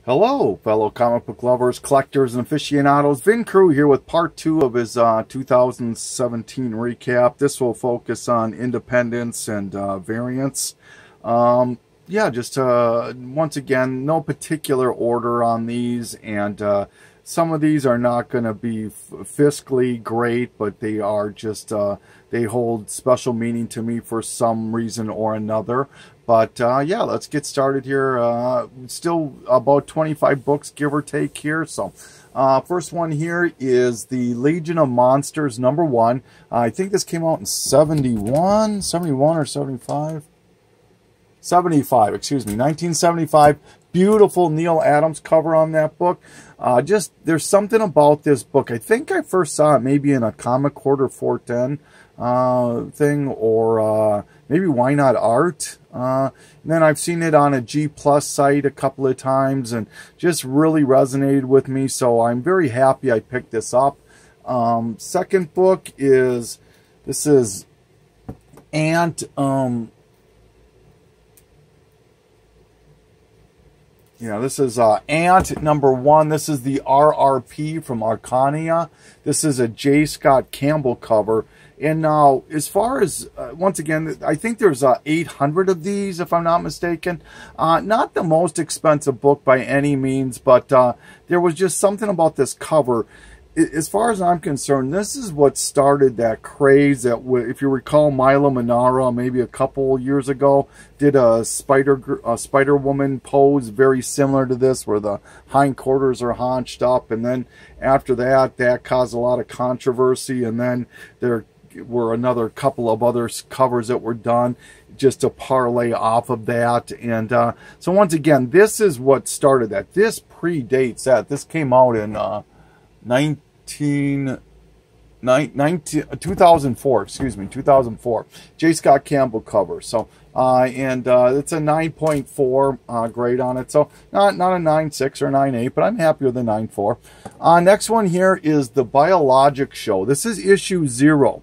Hello, fellow comic book lovers, collectors, and aficionados. Vin Crew here with part 2 of his 2017 recap. This will focus on independents and variants. Yeah, just once again, no particular order on these, and some of these are not going to be fiscally great, but they are just, they hold special meaning to me for some reason or another. But yeah, let's get started here. Still about 25 books, give or take here. So first one here is the Legion of Monsters #1. I think this came out in 71 or 75? 75, excuse me, 1975. Beautiful Neil Adams cover on that book. Just, there's something about this book. I think I first saw it maybe in a Comic Quarter 410 thing, or maybe Why Not Art. And then I've seen it on a G Plus site a couple of times and just really resonated with me. So I'm very happy I picked this up. Second book is, this is Ant, this is Ant #1. This is the RRP from Arcania. This is a J. Scott Campbell cover. And now, as far as, once again, I think there's 800 of these, if I'm not mistaken. Not the most expensive book by any means, but there was just something about this cover. As far as I'm concerned, this is what started that craze that, if you recall, Milo Manara, maybe a couple years ago, did a Spider Woman pose very similar to this, where the hindquarters are haunched up. And then after that, that caused a lot of controversy. And then there were another couple of other covers that were done just to parlay off of that. And so once again, this is what started that. This predates that. This came out in 2004, excuse me, 2004. J. Scott Campbell cover. So, and it's a 9.4 grade on it. So, not a 9.6 or 9.8, but I'm happy with the 9.4. Next one here is the Biologic Show. This is issue 0.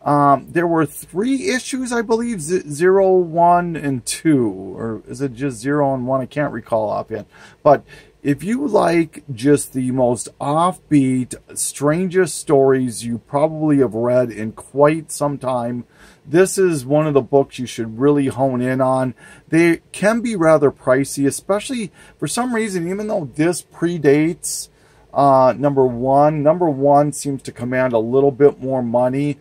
There were 3 issues, I believe, 0, 1, and 2. Or is it just 0 and 1? I can't recall offhand. But if you like just the most offbeat, strangest stories you probably have read in quite some time, this is one of the books you should really hone in on. They can be rather pricey, especially for some reason, even though this predates #1. #1 seems to command a little bit more money.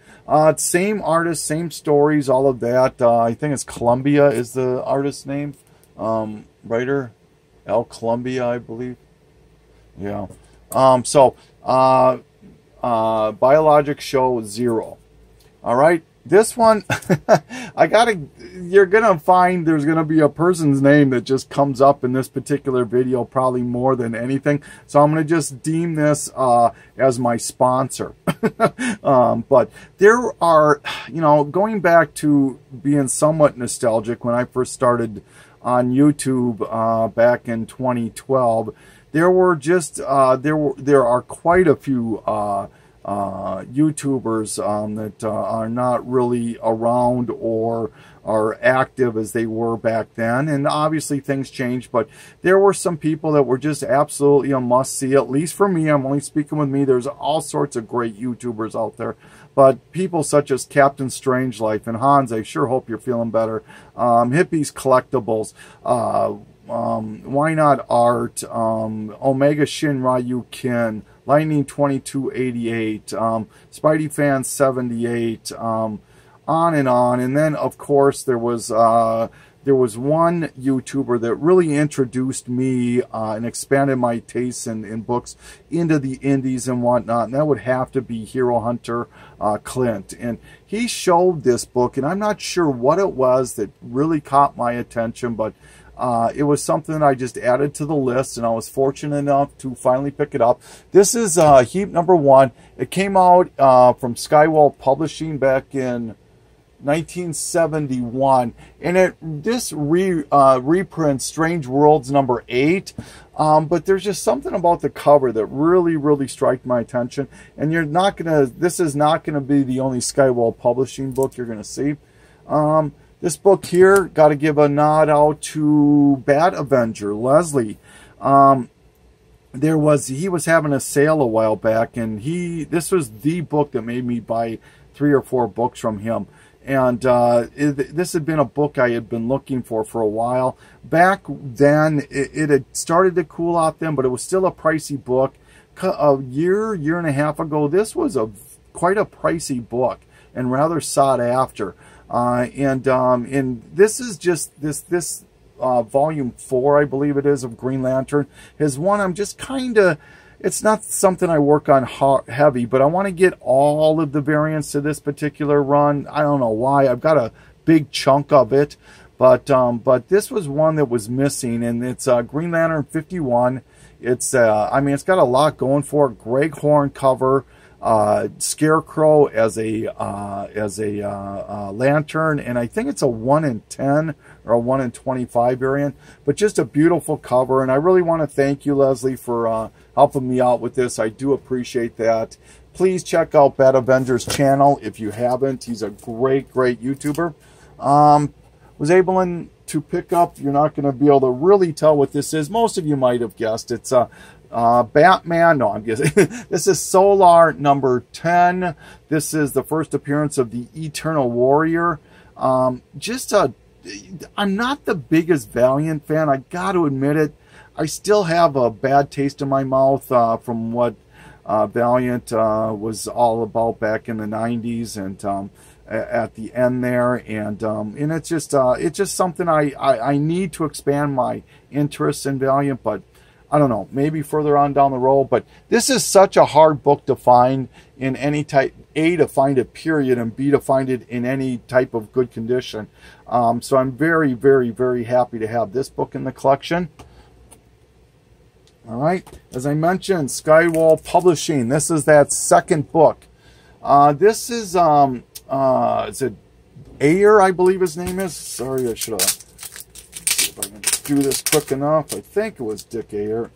Same artist, same stories, all of that. I think it's Columbia is the artist's name. Writer L. Columbia, I believe. Yeah. Biologic Show 0. All right. This one, you're going to find there's going to be a person's name that just comes up in this particular video, probably more than anything. So I'm going to just deem this as my sponsor. But there are, going back to being somewhat nostalgic, when I first started on YouTube back in 2012, there were just, there are quite a few YouTubers that are not really around or are active as they were back then. And obviously things changed, but there were some people that were just absolutely a must-see, at least for me. I'm only speaking with me. There's all sorts of great YouTubers out there. But people such as Captain Strangelife and Hans, I sure hope you're feeling better. Hippies Collectibles, Why Not Art, Omega Shin Ryu Kin, Lightning 2288, Spidey Fan 78, on and on. And then, of course, there was one YouTuber that really introduced me and expanded my tastes in books into the indies and whatnot, and that would have to be Hero Hunter Clint. And he showed this book, and I'm not sure what it was that really caught my attention, but it was something I just added to the list, and I was fortunate enough to finally pick it up. This is Heap #1. It came out from Skywall Publishing back in 1971, and this reprints Strange Worlds #8. But there's just something about the cover that really struck my attention. And you're not gonna. This is not gonna be the only Skywall Publishing book you're gonna see. This book here, got to give a nod out to Bat Avenger, Leslie. He was having a sale a while back, and this was the book that made me buy 3 or 4 books from him. And this had been a book I had been looking for a while. Back then, it had started to cool out then, but it was still a pricey book. A year and a half ago, this was quite a pricey book and rather sought after. And this is just this volume 4, I believe it is, of Green Lantern. His one, I'm just kind of, it's not something I work on heavy, but I want to get all of the variants to this particular run. I don't know why. I've got a big chunk of it, but this was one that was missing, and it's Green Lantern 51. It's I mean, it's got a lot going for it. Greg Horn cover, Scarecrow as a lantern, and I think it's a 1 in 10 or a 1 in 25 variant, but just a beautiful cover. And I really want to thank you, Leslie, for helping me out with this. I do appreciate that. Please check out Bat Avenger's channel if you haven't. He's a great YouTuber. Was able to pick up, you're not going to be able to really tell what this is. Most of you might have guessed. It's Batman. No, I'm guessing. This is Solar number 10. This is the first appearance of the Eternal Warrior. I'm not the biggest Valiant fan. I got to admit it. I still have a bad taste in my mouth from what Valiant was all about back in the 90s and at the end there, and it's just something I need to expand my interest in Valiant, but I don't know, maybe further on down the road. But this is such a hard book to find in any type, A, to find it period, and B, to find it in any type of good condition. So I'm very happy to have this book in the collection. All right, as I mentioned, Skywall Publishing. This is that second book. This is it Ayer, I believe his name is. Sorry, I should have. See if I can do this quick enough. I think it was Dick Ayer.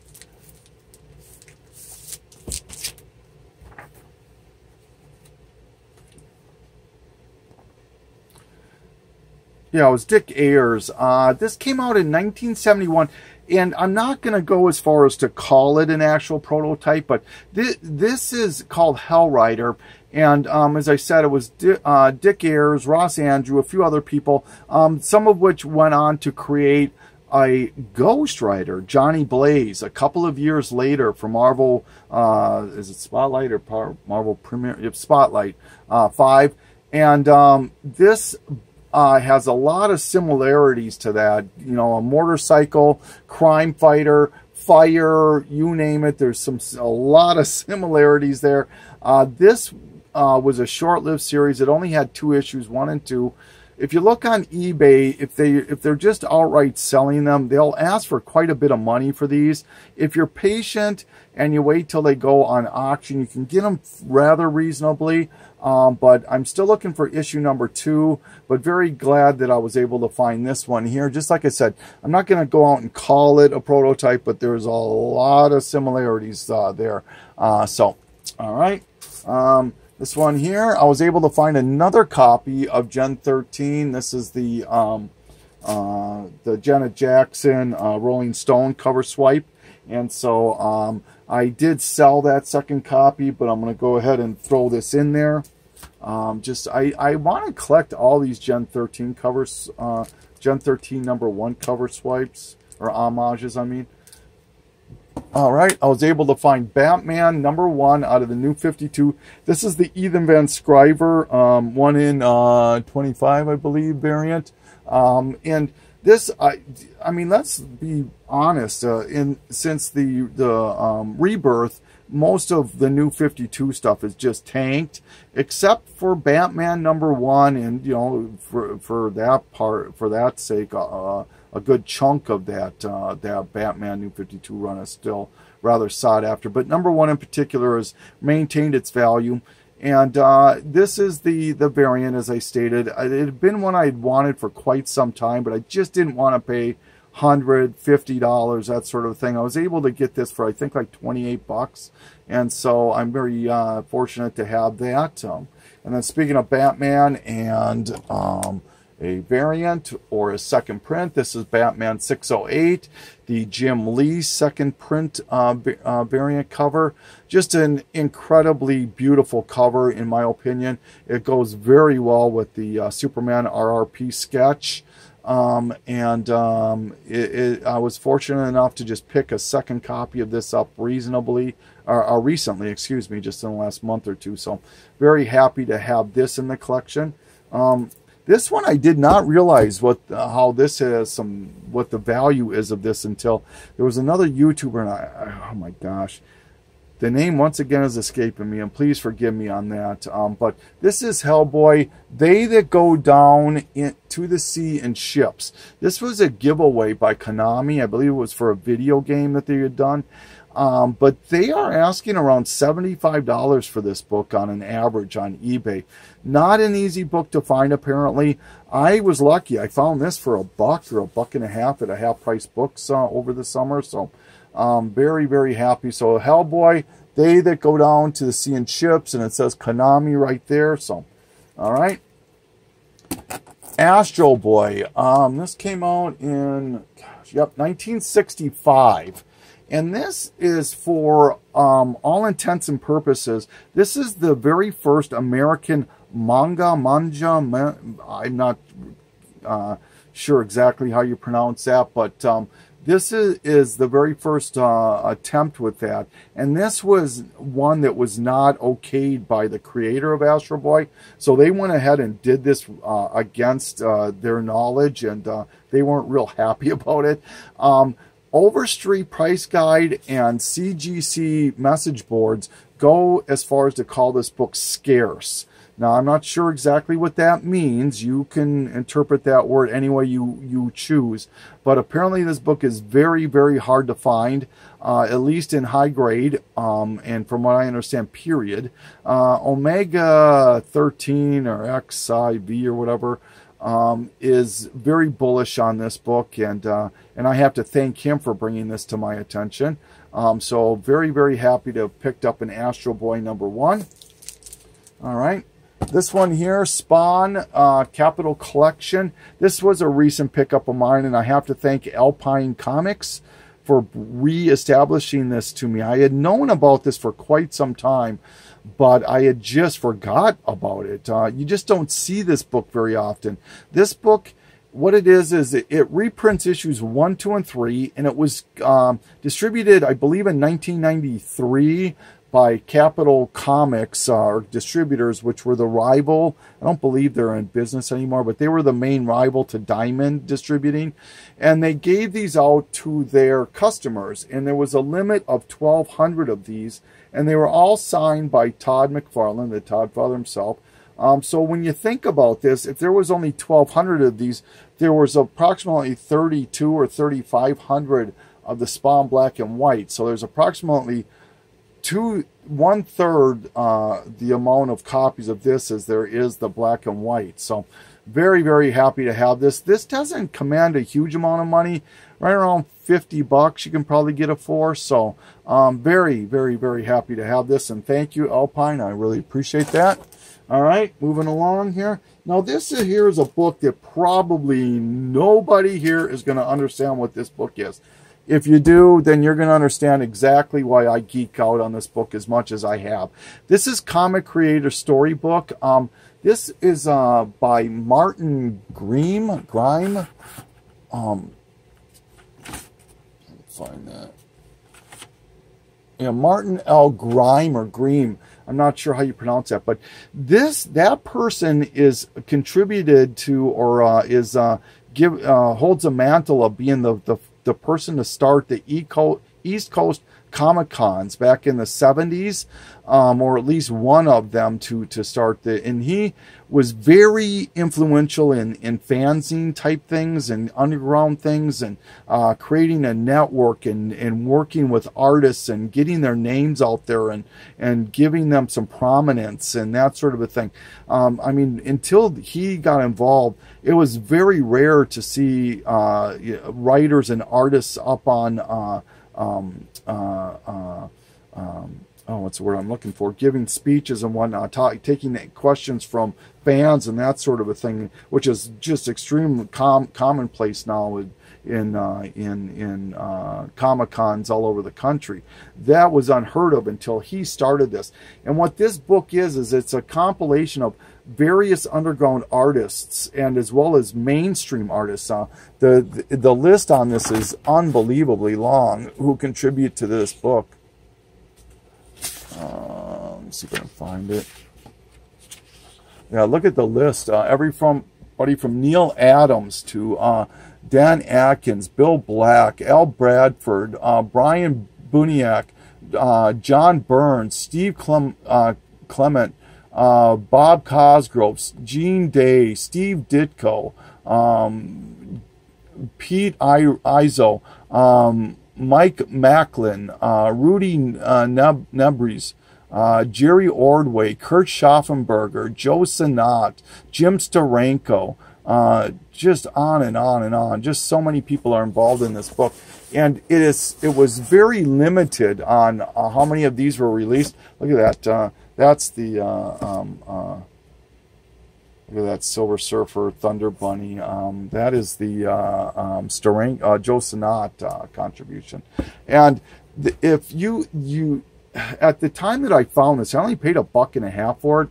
Yeah, it was Dick Ayers. This came out in 1971. And I'm not going to go as far as to call it an actual prototype, but this is called Hellrider. And as I said, it was Dick Ayers, Ross Andrew, a few other people, some of which went on to create a Ghost Rider, Johnny Blaze, a couple of years later for Marvel, is it Spotlight or Marvel Premier? Spotlight 5. And this has a lot of similarities to that. You know, a motorcycle, crime fighter, fire, you name it. There's a lot of similarities there. This was a short-lived series. It only had 2 issues, 1 and 2. If you look on eBay, if they're just outright selling them, they'll ask for quite a bit of money for these. If you're patient and you wait till they go on auction, you can get them rather reasonably. But I'm still looking for issue number 2, but very glad that I was able to find this one here. Just like I said, I'm not going to go out and call it a prototype, but there's a lot of similarities there. So, all right. This one here, I was able to find another copy of Gen 13. This is the Janet Jackson Rolling Stone cover swipe. And so I did sell that second copy, but I'm going to go ahead and throw this in there. I want to collect all these Gen 13 covers, Gen 13 number 1 cover swipes, or homages, I mean. All right, I was able to find Batman number 1 out of the new 52. This is the Ethan Van Sciver 1 in 25, I believe, variant. And this, I mean, let's be honest. Since the rebirth, most of the new 52 stuff is just tanked, except for Batman number 1, and you know, for that sake, a good chunk of that Batman New 52 run is still rather sought after. But number 1 in particular has maintained its value. And this is the variant, as I stated. It had been one I'd wanted for quite some time, but I just didn't want to pay $100, $50, that sort of thing. I was able to get this for, I think, like 28 bucks. And so I'm very fortunate to have that. And then speaking of Batman and a variant or a second print. This is Batman 608, the Jim Lee second print variant cover. Just an incredibly beautiful cover, in my opinion. It goes very well with the Superman RRP sketch. I was fortunate enough to just pick a second copy of this up recently, excuse me, just in the last month or two. So very happy to have this in the collection. This one I did not realize what the value is of this until there was another YouTuber, and oh my gosh, the name once again is escaping me, and please forgive me on that. But this is Hellboy, They That Go Down into the Sea in Ships. This was a giveaway by Konami. I believe it was for a video game that they had done. But they are asking around $75 for this book on an average on eBay. Not an easy book to find, apparently. I was lucky. I found this for $1 or $1.50 at a half-price books over the summer. So very, very happy. So Hellboy, They That Go Down to the Sea in Ships, and it says Konami right there. So, all right. Astro Boy. This came out in, 1965. And this is, for all intents and purposes, this is the very first American manga. I'm not sure exactly how you pronounce that, but this is the very first attempt with that. And this was one that was not okayed by the creator of Astro Boy. So they went ahead and did this against their knowledge, and they weren't real happy about it. Overstreet Price Guide and CGC message boards go as far as to call this book scarce. Now, I'm not sure exactly what that means. You can interpret that word any way you choose. But apparently this book is very, very hard to find, at least in high grade, and from what I understand, period. Omega 13 or XIV or whatever is very bullish on this book, and I have to thank him for bringing this to my attention. So very, very happy to have picked up an Astro Boy #1. All right. This one here, Spawn Capital Collection. This was a recent pickup of mine, and I have to thank Alpine Comics for re-establishing this to me. I had known about this for quite some time, but I had just forgot about it. You just don't see this book very often. This book, what it is it reprints issues 1, 2, and 3, and it was distributed, I believe, in 1993 by Capital Comics, or distributors, which were the rival. I don't believe they're in business anymore, but they were the main rival to Diamond Distributing. And they gave these out to their customers, and there was a limit of 1,200 of these, and they were all signed by Todd McFarlane, the Todd Father himself. So when you think about this, if there was only 1,200 of these, there was approximately 3,200 or 3,500 of the Spawn Black and White. So there's approximately 1/3 the amount of copies of this as there is the black and white. So very, very happy to have this. This doesn't command a huge amount of money, right around $50 you can probably get it for. So very, very, very happy to have this, and thank you, Alpine. I really appreciate that. All right, moving along here. Now this here is a book that probably nobody here is going to understand what this book is. If you do, then you're going to understand exactly why I geek out on this book as much as I have. This is Comic Creator Storybook. This is by Martin Grime. Find that. Yeah, Martin L. Grime or Grime. I'm not sure how you pronounce that, but that person is contributed to, or holds a mantle of being the person to start the East Coast Comic-Cons back in the 70s, or at least one of them to start and he was very influential in fanzine type things and underground things, and creating a network and working with artists and getting their names out there and giving them some prominence and that sort of a thing. I mean, until he got involved, it was very rare to see writers and artists up on what's the word I'm looking for? Giving speeches and whatnot, taking questions from fans and that sort of a thing, which is just extremely commonplace now in Comic-Cons all over the country. That was unheard of until he started this. And what this book is it's a compilation of various underground artists and as well as mainstream artists. The list on this is unbelievably long who contribute to this book. Let me see if I can find it. Yeah, look at the list. Everybody from Neil Adams to Dan Atkins, Bill Black, Al Bradford, Brian Buniak, John Burns, Steve Clement, Bob Cosgrove, Gene Day, Steve Ditko, Pete Izzo, Mike Macklin, Rudy Nebres, Jerry Ordway, Kurt Schaffenberger, Joe Sinat, Jim Steranko, just on and on and on. Just so many people are involved in this book. And it was very limited on how many of these were released. Look at that. That's the look at that Silver Surfer, Thunder Bunny. That is the Joe Sinat contribution. And if you at the time that I found this, I only paid $1.50 for it.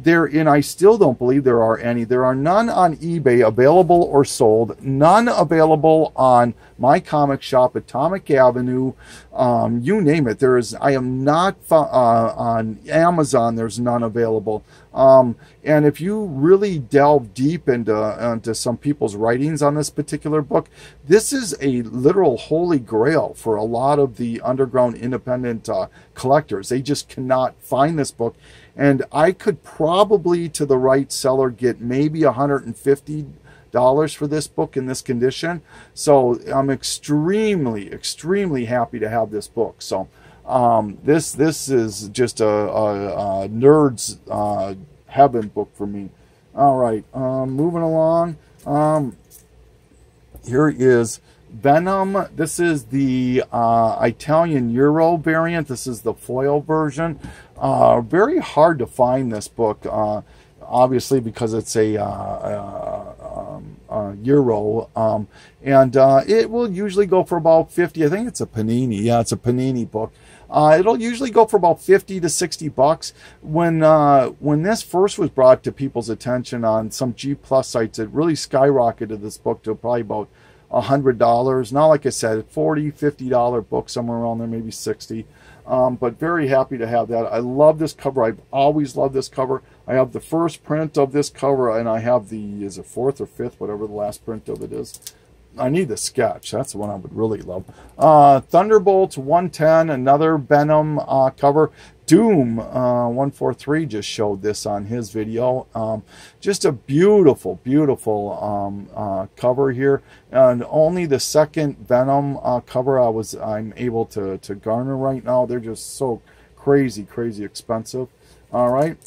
And I still don't believe there are any. There are none on eBay available or sold. None available on my comic shop, Atomic Avenue. You name it. I am not on Amazon. There's none available. And if you really delve deep into some people's writings on this particular book, this is a literal holy grail for a lot of the underground independent collectors. They just cannot find this book. And I could probably, to the right seller, get maybe $150 for this book in this condition. So I'm extremely, extremely happy to have this book. So this is just a nerd's heaven book for me. All right, moving along. Here is Venom. This is the Italian Euro variant. This is the foil version. Very hard to find this book, obviously because it's a Euro, and it will usually go for about 50. I think it's a Panini. Yeah, it's a Panini book. It'll usually go for about 50 to 60 bucks. When this first was brought to people's attention on some G Plus sites, it really skyrocketed this book to probably about $100. Now, like I said, $40, $50 book, somewhere around there, maybe 60. But very happy to have that. I love this cover. I've always loved this cover. I have the first print of this cover, and I have the, is it fourth or fifth, whatever the last print of it is. I need the sketch. That's the one I would really love. Thunderbolts 110, another Venom cover. Doom 143 just showed this on his video. Just a beautiful, beautiful cover here, and only the second Venom cover I'm able to garner right now. They're just so crazy expensive. All right.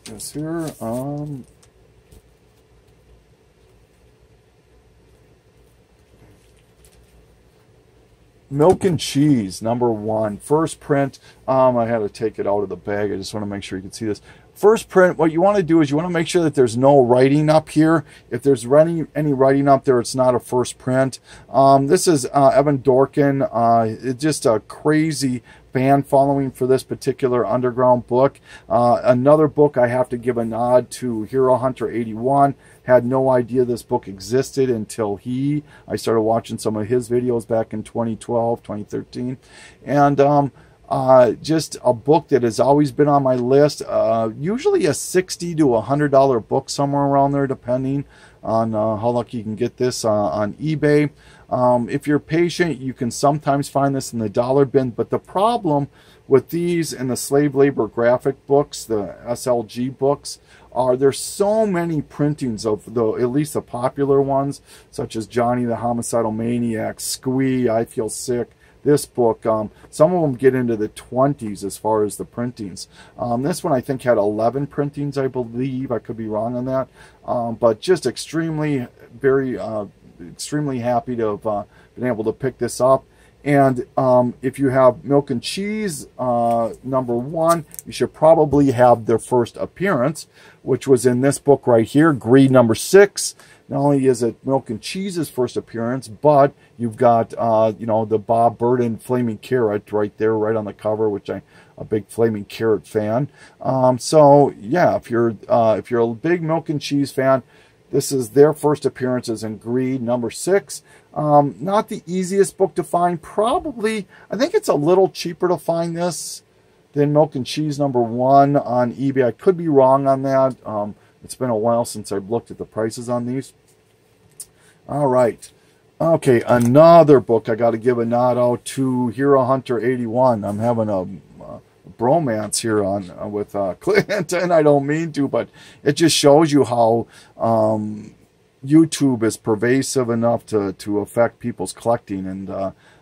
This here. Milk and Cheese, #1. First print. I had to take it out of the bag. I just want to make sure you can see this. First print, what you want to do is you want to make sure that there's no writing up here. If there's any writing up there, it's not a first print. This is Evan Dorkin. It's just a crazy fan following for this particular underground book. Another book I have to give a nod to, Hero Hunter 81. Had no idea this book existed until I started watching some of his videos back in 2012, 2013. And just a book that has always been on my list. Usually a $60 to $100 book, somewhere around there, depending on how lucky you can get this on eBay. If you're patient, you can sometimes find this in the dollar bin. But the problem with these and the slave labor graphic books, the SLG books, there's so many printings of at least the popular ones, such as Johnny the Homicidal Maniac, Squee, I Feel Sick. This book, some of them get into the 20s as far as the printings. This one I think had 11 printings, I believe. I could be wrong on that. But just extremely happy to have been able to pick this up. And if you have Milk and Cheese #1, you should probably have their first appearance, which was in this book right here, Greed #6. Not only is it Milk and Cheese's first appearance, but you've got you know, the Bob Burden Flaming Carrot right there, right on the cover, which I'm a big Flaming Carrot fan. So yeah, if you're a big Milk and Cheese fan, this is their first appearances in Greed #6. Not the easiest book to find. Probably, I think it's a little cheaper to find this than Milk and Cheese #1 on eBay. I could be wrong on that. It's been a while since I've looked at the prices on these. All right. Okay, another book I got to give a nod out to, Hero Hunter 81. I'm having a bromance here with Clinton. I don't mean to, but it just shows you how YouTube is pervasive enough to affect people's collecting. And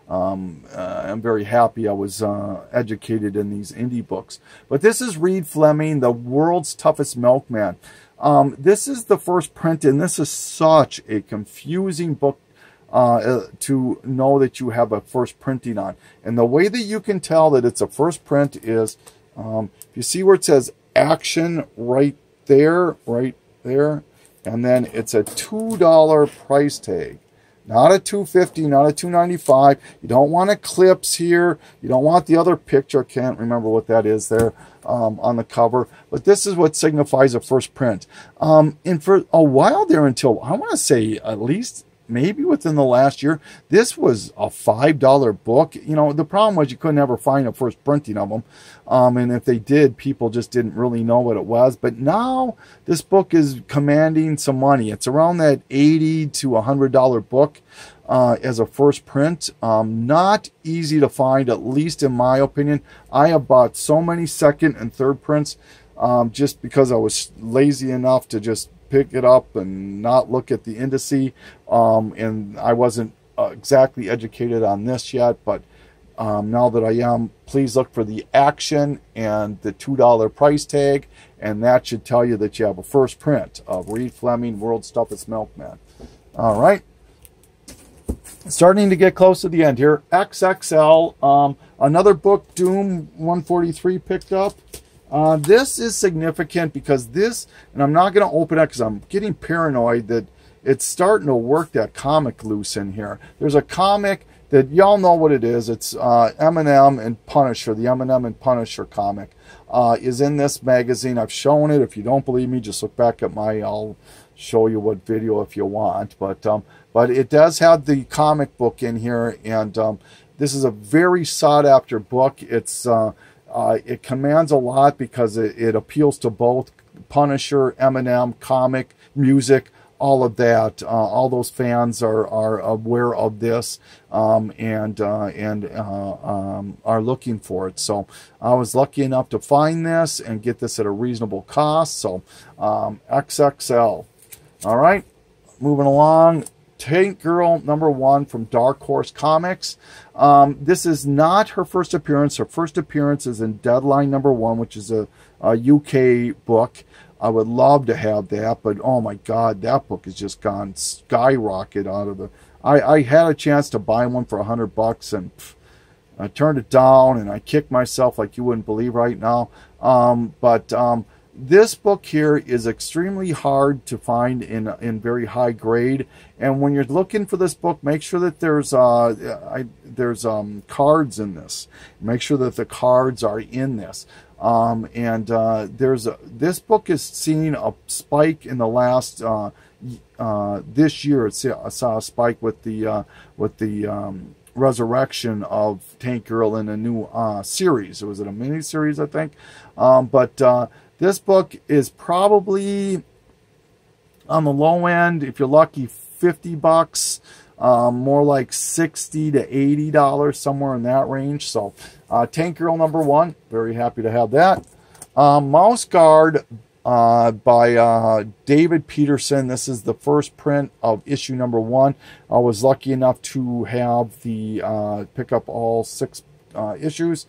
I'm very happy I was educated in these indie books. But this is Reed Fleming, The World's Toughest Milkman. This is the first print, and this is such a confusing book to know that you have a first printing on. And the way that you can tell that it's a first print is, if you see where it says action right there, and then it's a $2 price tag. Not a $2.50, not a $2.95. You don't want eclipse here. You don't want the other picture. I can't remember what that is there on the cover. But this is what signifies a first print. And for a while there, until I want to say at least maybe within the last year, this was a $5 book. You know, the problem was you couldn't ever find a first printing of them. And if they did, people just didn't really know what it was. But now this book is commanding some money. It's around that $80 to $100 book as a first print. Not easy to find, at least in my opinion. I have bought so many second and third prints just because I was lazy enough to just pick it up and not look at the indice. And I wasn't exactly educated on this yet, but now that I am, please look for the action and the $2 price tag, and that should tell you that you have a first print of Reed Fleming, World's Toughest Milkman. All right. Starting to get close to the end here. XXL, another book Doom 143 picked up. This is significant because this, and I'm not going to open it because I'm getting paranoid that it's starting to work that comic loose in here. There's a comic that y'all know what it is. It's Eminem and Punisher. The Eminem and Punisher comic is in this magazine. I've shown it. If you don't believe me, just look back at I'll show you what video if you want. But it does have the comic book in here, and this is a very sought after book. It's it commands a lot because it appeals to both Punisher, Eminem, comic, music, all of that. All those fans are aware of this and are looking for it. So I was lucky enough to find this and get this at a reasonable cost. So XXL. All right, moving along. Tank Girl #1 from Dark Horse Comics. This is not her first appearance. Her first appearance is in Deadline #1, which is a UK book. I would love to have that, but oh my God, that book has just gone skyrocket out of the... I had a chance to buy one for $100, and I turned it down, and I kicked myself like you wouldn't believe right now. This book here is extremely hard to find in very high grade, and when you're looking for this book, make sure that there's cards in this. Make sure that the cards are in this. This book has seen a spike in the last this year. I saw a spike with the resurrection of Tank Girl in a new series. Was it a mini series, I think? This book is probably on the low end, if you're lucky, $50, more like $60 to $80, somewhere in that range. So Tank Girl #1, very happy to have that. Mouse Guard by David Peterson. This is the first print of issue #1. I was lucky enough to have the pick up all 6 issues.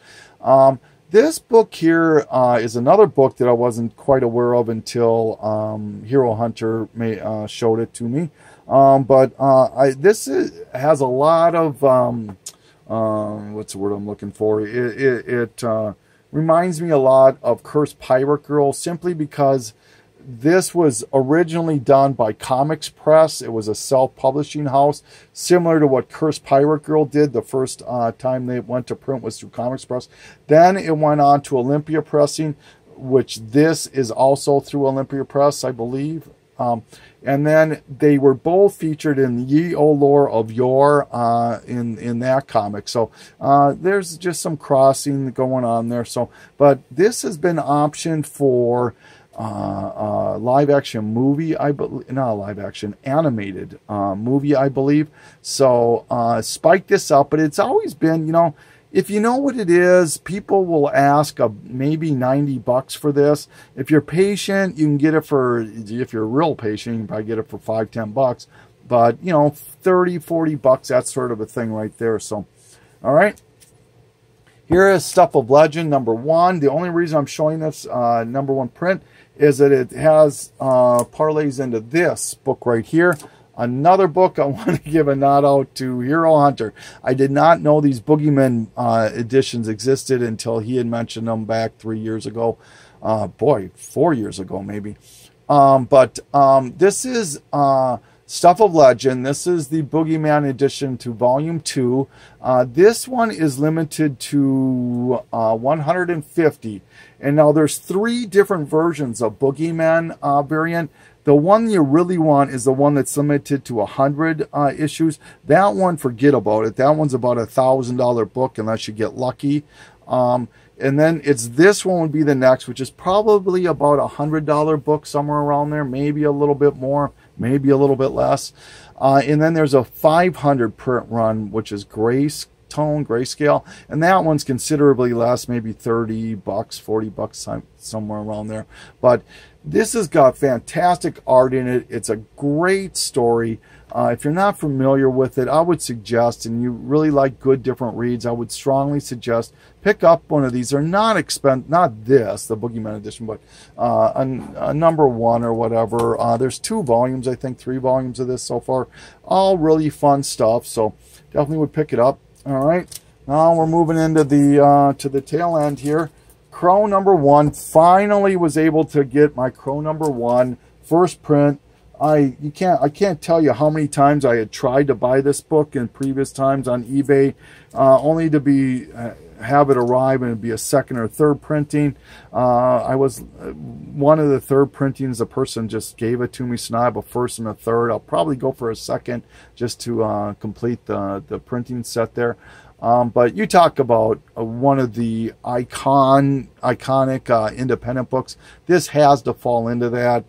This book here is another book that I wasn't quite aware of until Hero Hunter showed it to me. This has a lot of what's the word I'm looking for? It reminds me a lot of Cursed Pirate Girl, simply because this was originally done by Comics Press. It was a self-publishing house, similar to what Cursed Pirate Girl did. The first time they went to print was through Comics Press. Then it went on to Olympia Pressing, which this is also through Olympia Press, I believe. And then they were both featured in Ye O Lore of Yore in that comic. So there's just some crossing going on there. So, but this has been optioned for live action movie, I believe, not live action, animated movie, I believe. So spike this up, but it's always been, you know, if you know what it is, people will ask maybe $90 for this. If you're patient, you can get it for, if you're real patient, you can probably get it for $5, $10. But, you know, $30, $40, that's sort of a thing right there. So, all right. Here is Stuff of Legend #1. The only reason I'm showing this #1 print is that it has parlays into this book right here. Another book I want to give a nod out to, Hero Hunter. I did not know these Boogeyman editions existed until he had mentioned them back 3 years ago. Boy, 4 years ago maybe. But this is Stuff of Legend. This is the Boogeyman edition to Volume 2. This one is limited to 150. And now there's 3 different versions of Boogeyman variant. The one you really want is the one that's limited to 100 issues. That one, forget about it. That one's about $1,000 book unless you get lucky. And then it's this one would be the next, which is probably about $100 book, somewhere around there. Maybe a little bit more, maybe a little bit less. And then there's a 500 print run, which is grayscale, and that one's considerably less, maybe $30, $40, somewhere around there. But this has got fantastic art in it. It's a great story. If you're not familiar with it, I would suggest, and you really like good different reads, I would strongly suggest pick up one of these. They're not expensive, not this, the Boogeyman edition, but a #1 or whatever. There's 2 volumes, I think 3 volumes of this so far. All really fun stuff, so definitely would pick it up. All right, now we're moving into the to the tail end here. Crow #1. Finally was able to get my Crow #1 first print. I can't tell you how many times I had tried to buy this book in previous times on eBay, only to be have it arrive and it'd be a second or third printing. I was one of the third printings. The person just gave it to me, so now I have a first and a third. I'll probably go for a second just to complete the printing set there. But you talk about one of the iconic independent books. This has to fall into that.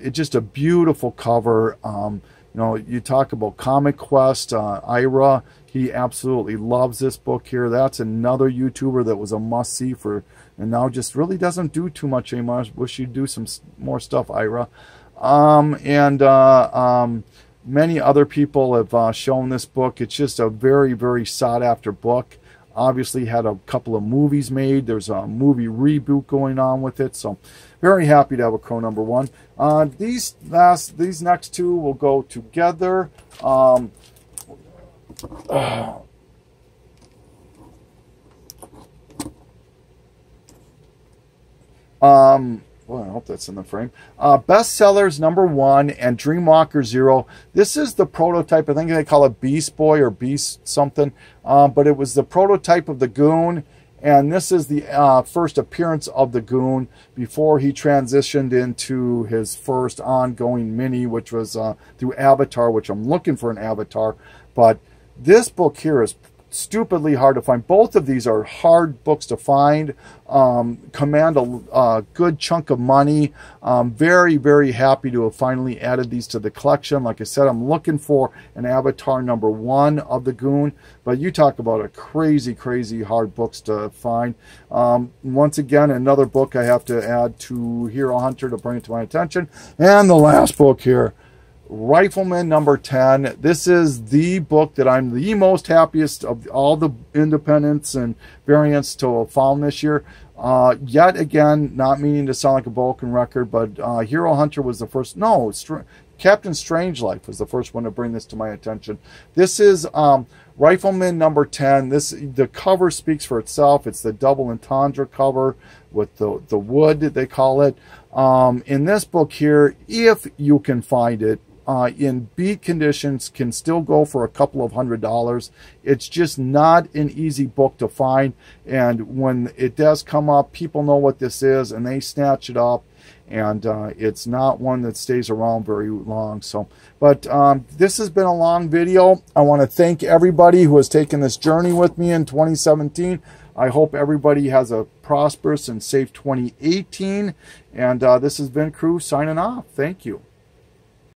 It's just a beautiful cover. You know, you talk about Comic Quest, Ira. He absolutely loves this book here. That's another YouTuber that was a must-see for, and now just really doesn't do too much anymore. I wish you'd do some more stuff, Ira. Many other people have shown this book. It's just a very, very sought-after book. Obviously had a couple of movies made. There's a movie reboot going on with it. So very happy to have a Crow #1. These next 2 will go together. Well, I hope that's in the frame. Bestsellers #1 and Dreamwalker 0. This is the prototype. I think they call it Beast Boy or Beast something. But it was the prototype of the Goon. And this is the first appearance of the Goon before he transitioned into his first ongoing mini, which was through Avatar, which I'm looking for an Avatar. But this book here is stupidly hard to find. Both of these are hard books to find, command a good chunk of money. Very, very happy to have finally added these to the collection. Like I said, I'm looking for an Avatar #1 of the Goon, but you talk about a crazy, crazy hard books to find. Once again, another book I have to add to Hero Hunter to bring it to my attention. And the last book here, Rifleman #10. This is the book that I'm the most happiest of all the independents and variants to have found this year. Yet again, not meaning to sound like a broken record, but Hero Hunter was the first. No, Captain Strangelove was the first one to bring this to my attention. This is Rifleman number 10. The cover speaks for itself. It's the double entendre cover with the wood, they call it. In this book here, if you can find it, in beat conditions, can still go for a couple of $100s. It's just not an easy book to find, and when it does come up, people know what this is and they snatch it up, and it's not one that stays around very long. So, but this has been a long video. I want to thank everybody who has taken this journey with me in 2017. I hope everybody has a prosperous and safe 2018, and this has been Crew signing off. Thank you.